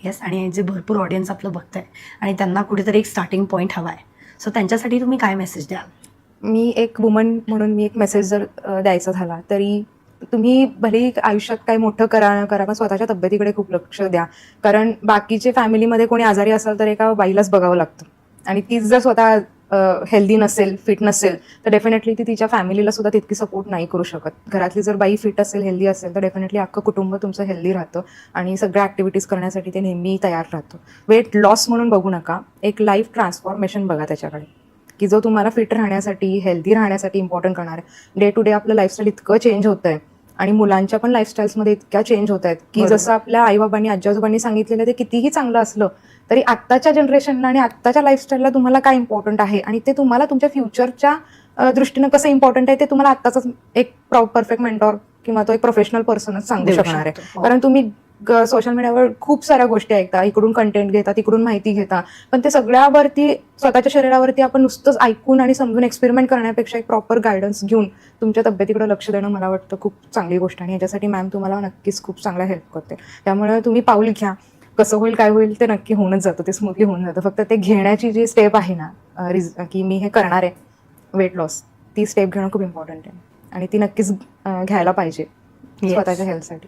Yes, आणि जे भरपूर ऑडियन्स आपलं बघतंय आणि त्यांना कुठेतरी एक स्टार्टिंग पॉईंट हवा आहे, सो त्यांच्यासाठी तुम्ही काय मेसेज द्याल? मी एक वुमन म्हणून मी एक मेसेज जर द्यायचा झाला तरी तुम्ही भलेही आयुष्यात काही मोठं करा न करा पण स्वतःच्या तब्येतीकडे खूप लक्ष द्या. कारण बाकीचे फॅमिलीमध्ये कोणी आजारी असेल तर एका बाईलाच बघावं लागतं आणि तीच जर स्वतः हेल्दी नसेल, फिट नसेल तर डेफिनेटली ती तिच्या फॅमिलीला सुद्धा तितकी सपोर्ट नाही करू शकत. घरातली जर बाई फिट असेल, हेल्दी असेल तर डेफिनेटली अख्खं कुटुंब तुमचं हेल्दी राहतं आणि सगळ्या ॲक्टिव्हिटीज करण्यासाठी ते नेहमी तयार राहतं. वेट लॉस म्हणून बघू नका, एक लाईफ ट्रान्सफॉर्मेशन बघा त्याच्याकडे, की जो तुम्हाला फिट राहण्यासाठी, हेल्दी राहण्यासाठी इम्पॉर्टंट करणार आहे. डे टू डे आपलं लाईफस्टाईल इतकं चेंज होतं आहे आणि मुलांच्या पण लाईफस्टाईल्समध्ये इतक्या चेंज होत आहेत की बरोबर. जसं आपल्या आईबाबांनी, आजी आजोबांनी सांगितलेलं ते कितीही चांगलं असलं तरी आत्ताच्या जनरेशनला आणि आत्ताच्या लाईफस्टाईलला तुम्हाला काय इम्पॉर्टंट आहे आणि ते तुम्हाला तुमच्या फ्युचरच्या दृष्टीनं कसं इम्पॉर्टंट आहे ते तुम्हाला आत्ताच एक परफेक्ट मेंटॉर किंवा तो एक प्रोफेशनल पर्सनच सांगू देऊ शकणार आहे. शकतो. कारण तुम्ही सोशल मीडियावर खूप साऱ्या गोष्टी ऐकता, इकडून कंटेंट घेता, तिकडून माहिती घेता, पण ते सगळ्यावरती स्वतःच्या शरीरावरती आपण नुसतंच ऐकून आणि समजून एक्सपेरिमेंट करण्यापेक्षा एक प्रॉपर गायडन्स घेऊन तुमच्या तब्येतीकडे लक्ष देणं मला वाटतं खूप चांगली गोष्ट आणि याच्यासाठी मॅम तुम्हाला नक्कीच खूप चांगला हेल्प करते. त्यामुळे तुम्ही पाऊल घ्या, कसं होईल काय होईल ते नक्की होऊनच जातं, ते स्मूथली होऊन जातं. फक्त ते घेण्याची जी स्टेप आहे ना, की मी हे करणार आहे वेट लॉस, ती स्टेप घेणं खूप इम्पॉर्टंट आहे आणि ती नक्कीच घ्यायला पाहिजे स्वतःच्या हेल्थसाठी.